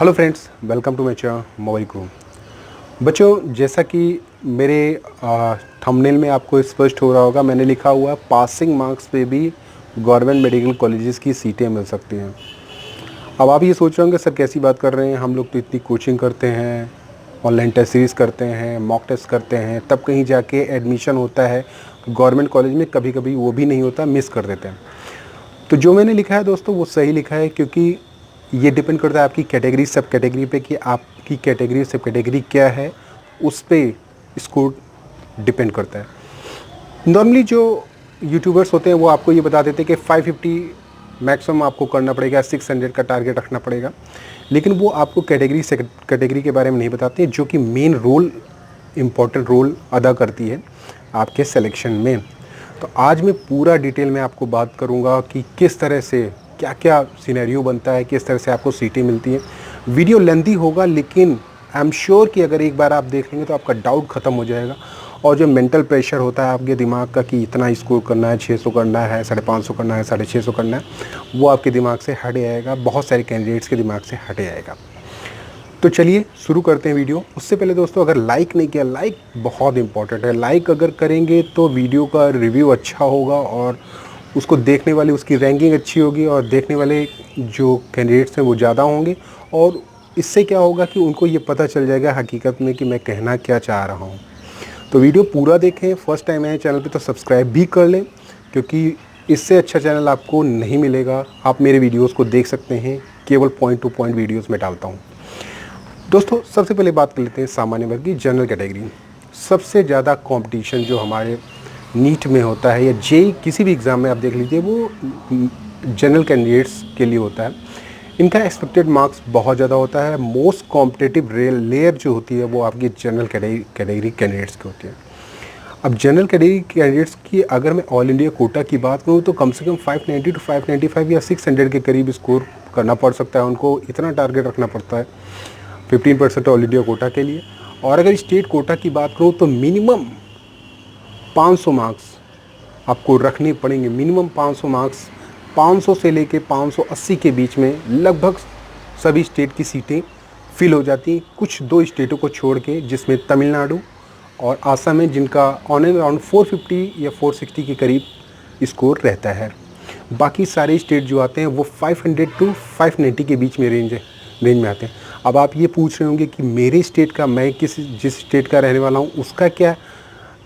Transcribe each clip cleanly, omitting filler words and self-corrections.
Hello friends, welcome to my channel mobile crew. बच्चों, जैसा कि मेरे थंबनेल में आपको स्पष्ट हो रहा होगा, मैंने लिखा हुआ पासिंग मार्क्स पे भी गवर्नमेंट मेडिकल कॉलेजेस की सीटें मिल सकती हैं। अब आप ये सोच रहे होंगे सर कैसी बात कर रहे हैं, हम लोग तो इतनी कोचिंग करते हैं, ऑनलाइन टेस्ट सीरीज़ करते हैं, मॉक टेस्ट करते हैं, तब कहीं जाके एडमिशन होता है। गवर्नमेंट कॉलेज में कभी कभी वो भी नहीं होता, मिस कर देते हैं। तो जो मैंने लिखा है दोस्तों वो सही लिखा है, क्योंकि ये डिपेंड करता है आपकी कैटेगरी सब कैटेगरी पे कि आपकी कैटेगरी सब कैटेगरी क्या है, उस पर स्कोर डिपेंड करता है। नॉर्मली जो यूट्यूबर्स होते हैं वो आपको ये बता देते हैं कि 550 मैक्सिमम आपको करना पड़ेगा, 600 का टारगेट रखना पड़ेगा, लेकिन वो आपको कैटेगरी से कैटेगरी के बारे में नहीं बताते, जो कि मेन रोल इम्पोर्टेंट रोल अदा करती है आपके सिलेक्शन में। तो आज मैं पूरा डिटेल में आपको बात करूंगा कि किस तरह से क्या क्या सिनेरियो बनता है, किस तरह से आपको सीटें मिलती हैं। वीडियो लेंथी होगा, लेकिन आई एम श्योर कि अगर एक बार आप देख लेंगे तो आपका डाउट ख़त्म हो जाएगा। और जो मेंटल प्रेशर होता है आपके दिमाग का कि इतना स्कोर करना है, 600 करना है, 550 करना है, 650 करना है, वो आपके दिमाग से हट जाएगा, बहुत सारे कैंडिडेट्स के दिमाग से हट जाएगा। तो चलिए शुरू करते हैं वीडियो। उससे पहले दोस्तों, अगर लाइक नहीं किया, लाइक बहुत इंपॉर्टेंट है। लाइक अगर करेंगे तो वीडियो का रिव्यू अच्छा होगा और उसको देखने वाले, उसकी रैंकिंग अच्छी होगी और देखने वाले जो कैंडिडेट्स हैं वो ज़्यादा होंगे। और इससे क्या होगा कि उनको ये पता चल जाएगा हकीकत में कि मैं कहना क्या चाह रहा हूँ। तो वीडियो पूरा देखें। फर्स्ट टाइम है चैनल पे तो सब्सक्राइब भी कर लें, क्योंकि इससे अच्छा चैनल आपको नहीं मिलेगा। आप मेरे वीडियोस को देख सकते हैं, केवल पॉइंट टू पॉइंट वीडियोस में डालता हूँ। दोस्तों, सबसे पहले बात कर लेते हैं सामान्य वर्ग की, जनरल कैटेगरी। सबसे ज़्यादा कंपटीशन जो हमारे नीट में होता है या जेई किसी भी एग्ज़ाम में आप देख लीजिए, वो जनरल कैंडिडेट्स के लिए होता है। इनका एक्सपेक्टेड मार्क्स बहुत ज़्यादा होता है। मोस्ट कॉम्पिटिटिव लेयर जो होती है वो आपकी जनरल कैटेगरी कैंडिडेट्स की होती है। अब जनरल कैटेगरी कैंडिडेट्स की अगर मैं ऑल इंडिया कोटा की बात करूँ तो कम से कम 590 टू 595 या 600 के करीब स्कोर करना पड़ सकता है उनको। इतना टारगेट रखना पड़ता है 15% ऑल इंडिया कोटा के लिए। और अगर स्टेट कोटा की बात करूँ तो मिनिमम 500 मार्क्स आपको रखने पड़ेंगे। मिनिमम 500 मार्क्स, 500 से लेके 580 के बीच में लगभग सभी स्टेट की सीटें फिल हो जाती हैं, कुछ दो स्टेटों को छोड़ के, जिसमें तमिलनाडु और आसाम है, जिनका ऑन एंड अराउंड 450 या 460 के करीब स्कोर रहता है। बाकी सारे स्टेट जो आते हैं वो 500 टू 590 के बीच में रेंज में आते हैं। अब आप ये पूछ रहे होंगे कि मेरे स्टेट का, मैं जिस स्टेट का रहने वाला हूँ उसका क्या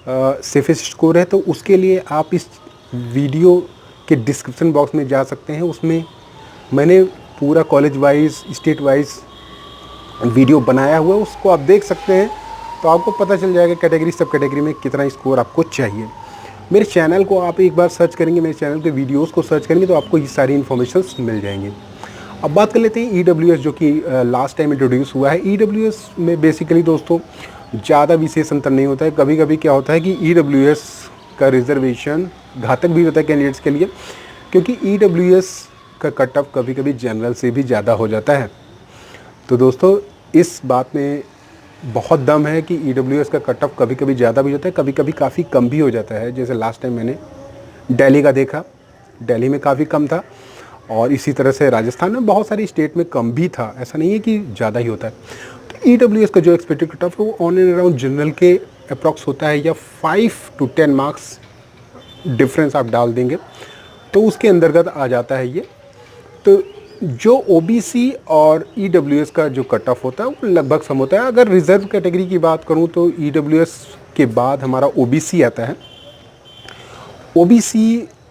सेफेस्ट स्कोर है। तो उसके लिए आप इस वीडियो के डिस्क्रिप्शन बॉक्स में जा सकते हैं। उसमें मैंने पूरा college wise, state wise video बनाया हुआ है, उसको आप देख सकते हैं। तो आपको पता चल जाएगा कैटेगरी सब कैटेगरी में कितना स्कोर आपको चाहिए। मेरे चैनल को आप एक बार सर्च करेंगे, मेरे चैनल के वीडियोस को सर्च करेंगे तो आपको ये सारी इन्फॉर्मेशन मिल जाएंगी। अब बात कर लेते हैं EWS, जो कि लास्ट टाइम इंट्रोड्यूस हुआ है। EWS में बेसिकली दोस्तों ज़्यादा विशेष अंतर नहीं होता है। कभी कभी क्या होता है कि EWS का रिजर्वेशन घातक भी होता है कैंडिडेट्स के लिए, क्योंकि EWS का कट ऑफ कभी कभी जनरल से भी ज़्यादा हो जाता है। तो दोस्तों, इस बात में बहुत दम है कि EWS का कट ऑफ कभी कभी ज़्यादा भी होता है, कभी कभी काफ़ी कम भी हो जाता है। जैसे लास्ट टाइम मैंने दिल्ली का देखा, दिल्ली में काफ़ी कम था, और इसी तरह से राजस्थान में बहुत सारी स्टेट में कम भी था। ऐसा नहीं है कि ज़्यादा ही होता है। तो EWS का जो एक्सपेक्टेड कट ऑफ है वो ऑन एंड अराउंड जनरल के अप्रॉक्स होता है, या 5 टू 10 मार्क्स डिफरेंस आप डाल देंगे तो उसके अंतर्गत आ जाता है ये। तो जो OBC और EWS का जो कट ऑफ होता है वो लगभग सम होता है। अगर रिजर्व कैटेगरी की बात करूँ तो EWS के बाद हमारा OBC आता है। OBC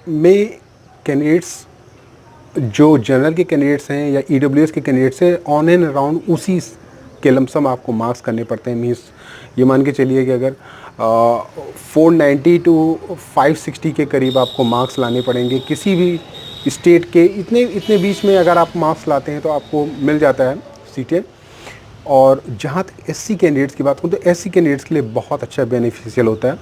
में कैंडिडेट्स जो जनरल के कैंडिडेट्स हैं या EWS के कैंडिडेट्स हैं, ऑन एंड अराउंड उसी के लमसम आपको मार्क्स करने पड़ते हैं। मीन्स ये मान के चलिए कि अगर 490 टू 560 के करीब आपको मार्क्स लाने पड़ेंगे किसी भी स्टेट के। इतने बीच में अगर आप मार्क्स लाते हैं तो आपको मिल जाता है सीटें। और जहाँ तक SC कैंडिडेट्स की बात करूँ तो SC कैंडिडेट्स के लिए बहुत अच्छा बेनिफिशियल होता है।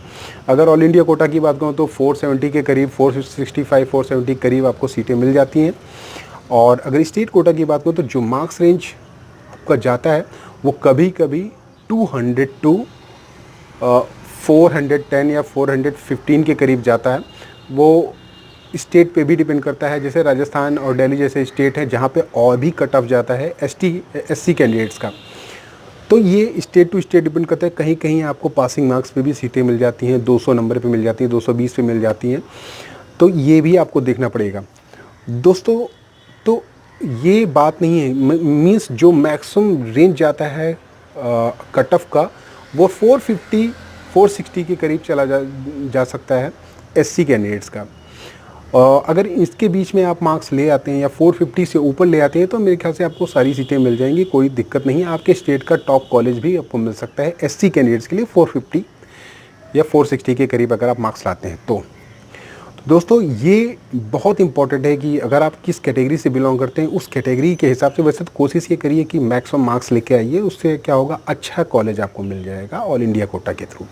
अगर ऑल इंडिया कोटा की बात करूँ तो 470 के करीब, 465 470 के करीब आपको सीटें मिल जाती हैं। और अगर स्टेट कोटा की बात करूँ तो जो मार्क्स रेंज आपका जाता है वो कभी कभी 200 टू 410 या 415 के करीब जाता है। वो स्टेट पे भी डिपेंड करता है। जैसे राजस्थान और दिल्ली जैसे स्टेट हैं जहाँ पे और भी कट ऑफ जाता है SC कैंडिडेट्स का। तो ये स्टेट टू स्टेट डिपेंड करता है। कहीं कहीं आपको पासिंग मार्क्स पे भी सीटें मिल जाती हैं, 200 नंबर पे मिल जाती हैं, 220 पे मिल जाती हैं। तो ये भी आपको देखना पड़ेगा दोस्तों। तो ये बात नहीं है, मीन्स जो मैक्सिमम रेंज जाता है कट ऑफ का वो 450 460 के करीब चला जा सकता है SC कैंडिडेट्स का। अगर इसके बीच में आप मार्क्स ले आते हैं या 450 से ऊपर ले आते हैं तो मेरे ख्याल से आपको सारी सीटें मिल जाएंगी, कोई दिक्कत नहीं है। आपके स्टेट का टॉप कॉलेज भी आपको मिल सकता है SC कैंडिडेट्स के लिए 450 या 460 के करीब अगर आप मार्क्स लाते हैं तो। दोस्तों ये बहुत इंपॉर्टेंट है कि अगर आप किस कैटेगरी से बिलोंग करते हैं उस कैटेगरी के हिसाब से वैसे तो कोशिश ये करिए कि मैक्सिमम मार्क्स लेके आइए, उससे क्या होगा, अच्छा कॉलेज आपको मिल जाएगा ऑल इंडिया कोटा के थ्रू।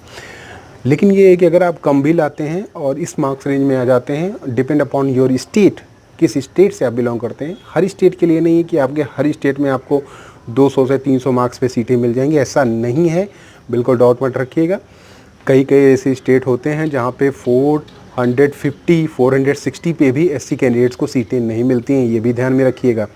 लेकिन ये है कि अगर आप कम भी लाते हैं और इस मार्क्स रेंज में आ जाते हैं, डिपेंड अपॉन योर स्टेट, किस स्टेट से आप बिलोंग करते हैं। हर स्टेट के लिए नहीं है कि आपके हर स्टेट में आपको 200 से 300 मार्क्स पे सीटें मिल जाएंगी, ऐसा नहीं है, बिल्कुल डाउट मत रखिएगा। कई ऐसे स्टेट होते हैं जहाँ पे 450 460 पे भी SC कैंडिडेट्स को सीटें नहीं मिलती हैं, ये भी ध्यान में रखिएगा,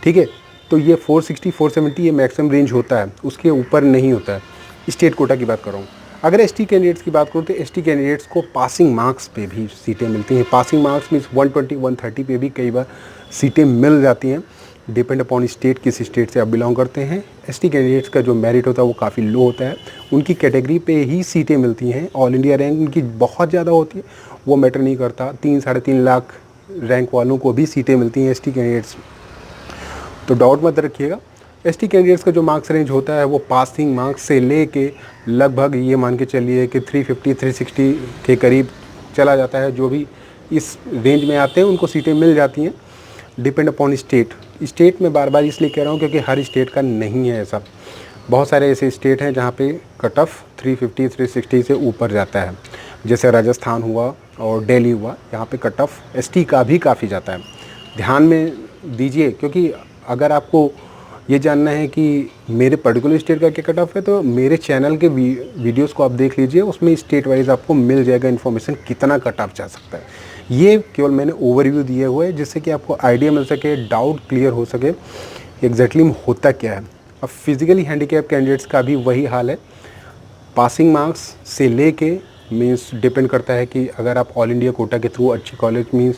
ठीक है। तो ये 460 470 ये मैक्सिमम रेंज होता है, उसके ऊपर नहीं होता है। स्टेट कोटा की बात कर रहा हूँ। अगर ST कैंडिडेट्स की बात करूँ तो ST कैंडिडेट्स को पासिंग मार्क्स पे भी सीटें मिलती हैं। पासिंग मार्क्स मीन्स 120 130 पे भी कई बार सीटें मिल जाती हैं, डिपेंड अपॉन स्टेट, किस स्टेट से आप बिलोंग करते हैं। ST कैंडिडेट्स का जो मेरिट होता है वो काफ़ी लो होता है, उनकी कैटेगरी पे ही सीटें मिलती हैं। ऑल इंडिया रैंक उनकी बहुत ज़्यादा होती है, वो मैटर नहीं करता। 3 साढ़े 3 लाख रैंक वालों को भी सीटें मिलती हैं ST कैंडिडेट्स, तो डाउट मत रखिएगा। ST कैंडिडेट्स का जो मार्क्स रेंज होता है वो पासिंग मार्क्स से ले के लगभग ये मान के चलिए कि 350 360 के करीब चला जाता है। जो भी इस रेंज में आते हैं उनको सीटें मिल जाती हैं, डिपेंड अपॉन स्टेट में बार बार इसलिए कह रहा हूँ क्योंकि हर स्टेट का नहीं है ऐसा। बहुत सारे ऐसे स्टेट हैं जहाँ पे कट ऑफ 350 360 से ऊपर जाता है, जैसे राजस्थान हुआ और दिल्ली हुआ, यहाँ पे कट ऑफ ST का भी काफ़ी जाता है। ध्यान में दीजिए, क्योंकि अगर आपको ये जानना है कि मेरे पर्टिकुलर स्टेट का क्या कट ऑफ है तो मेरे चैनल के वीडियोस को आप देख लीजिए, उसमें स्टेट वाइज आपको मिल जाएगा इन्फॉर्मेशन कितना कट ऑफ जा सकता है। ये केवल मैंने ओवरव्यू दिए हुए है जिससे कि आपको आइडिया मिल सके, डाउट क्लियर हो सके एग्जैक्टली में होता क्या है। अब फिजिकली हैंडीकैप कैंडिडेट्स का भी वही हाल है। पासिंग मार्क्स से लेके मीन्स डिपेंड करता है कि अगर आप ऑल इंडिया कोटा के थ्रू अच्छी कॉलेज, मीन्स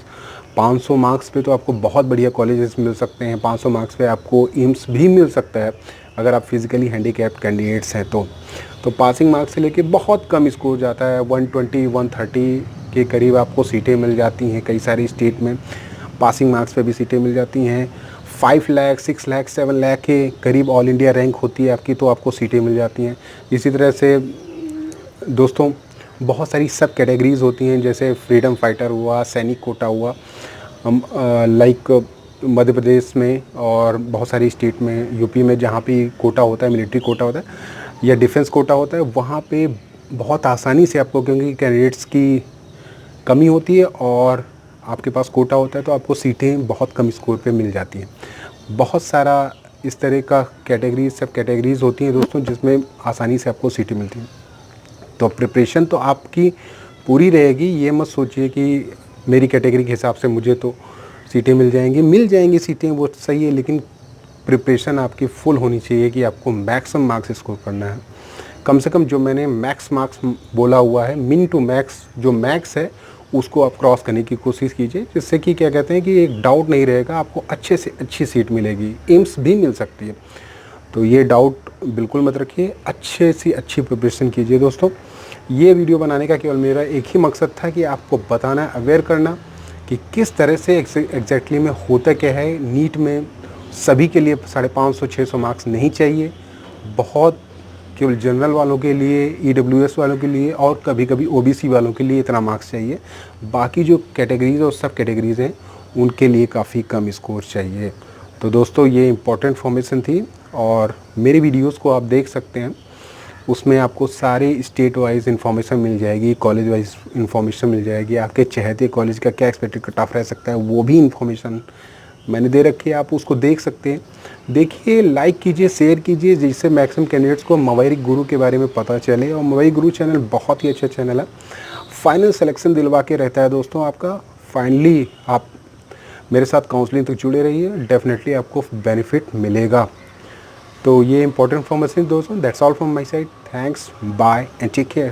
500 मार्क्स पे तो आपको बहुत बढ़िया कॉलेजेस मिल सकते हैं। 500 मार्क्स पे आपको एम्स भी मिल सकता है अगर आप फिजिकली हैंडीकैप्ड कैंडिडेट्स हैं तो पासिंग मार्क्स से लेके बहुत कम स्कोर जाता है, 120 130 के करीब आपको सीटें मिल जाती हैं। कई सारी स्टेट में पासिंग मार्क्स पे भी सीटें मिल जाती हैं। 5 लाख 6 लाख 7 लाख के करीब ऑल इंडिया रैंक होती है आपकी, तो आपको सीटें मिल जाती हैं। इसी तरह से दोस्तों बहुत सारी सब कैटेगरीज़ होती हैं, जैसे फ्रीडम फाइटर हुआ, सैनिक कोटा हुआ, लाइक मध्य प्रदेश में और बहुत सारी स्टेट में, यूपी में जहाँ पे कोटा होता है, मिलिट्री कोटा होता है या डिफेंस कोटा होता है, वहाँ पे बहुत आसानी से आपको, क्योंकि कैंडिडेट्स की कमी होती है और आपके पास कोटा होता है, तो आपको सीटें बहुत कम स्कोर पे मिल जाती हैं। बहुत सारा इस तरह का सब कैटेगरीज़ होती हैं दोस्तों, जिसमें आसानी से आपको सीटें मिलती हैं। तो प्रिपरेशन तो आपकी पूरी रहेगी, ये मत सोचिए कि मेरी कैटेगरी के हिसाब से मुझे तो सीटें मिल जाएंगी सीटें, वो सही है, लेकिन प्रिपरेशन आपकी फुल होनी चाहिए कि आपको मैक्सिमम मार्क्स स्कोर करना है। कम से कम जो मैंने मैक्स मार्क्स बोला हुआ है, मिन टू मैक्स, जो मैक्स है उसको आप क्रॉस करने की कोशिश कीजिए, जिससे कि क्या कहते हैं कि एक डाउट नहीं रहेगा, आपको अच्छे से अच्छी सीट मिलेगी, एम्स भी मिल सकती है। तो ये डाउट बिल्कुल मत रखिए, अच्छे से अच्छी प्रिपरेशन कीजिए दोस्तों। ये वीडियो बनाने का केवल मेरा एक ही मकसद था कि आपको बताना, अवेयर करना कि किस तरह से एग्जैक्टली में होता क्या है। नीट में सभी के लिए 550 600 मार्क्स नहीं चाहिए, बहुत केवल जनरल वालों के लिए, EWS वालों के लिए और कभी कभी OBC वालों के लिए इतना मार्क्स चाहिए। बाकी जो कैटेगरीज़ और सब कैटेगरीज़ हैं उनके लिए काफ़ी कम स्कोर चाहिए। तो दोस्तों ये इम्पोर्टेंट इन्फॉर्मेशन थी और मेरे वीडियोस को आप देख सकते हैं, उसमें आपको सारे स्टेट वाइज इन्फॉर्मेशन मिल जाएगी, कॉलेज वाइज इन्फॉर्मेशन मिल जाएगी, आपके चहेते कॉलेज का क्या एक्सपेक्टेड कट ऑफ रह सकता है वो भी इन्फॉर्मेशन मैंने दे रखी है, आप उसको देख सकते हैं। देखिए, लाइक कीजिए, शेयर कीजिए, जिससे मैक्सिमम कैंडिडेट्स को मोबाइल गुरु के बारे में पता चले। और मोबाइल गुरु चैनल बहुत ही अच्छा चैनल है, फाइनल सिलेक्शन दिलवा के रहता है दोस्तों आपका। फाइनली आप मेरे साथ काउंसलिंग तक जुड़े रहिए, डेफिनेटली आपको बेनिफिट मिलेगा। तो ये इंपॉर्टेंट इन्फॉर्मेशन दोस्तों, that's all from my side. Thanks, bye and take care.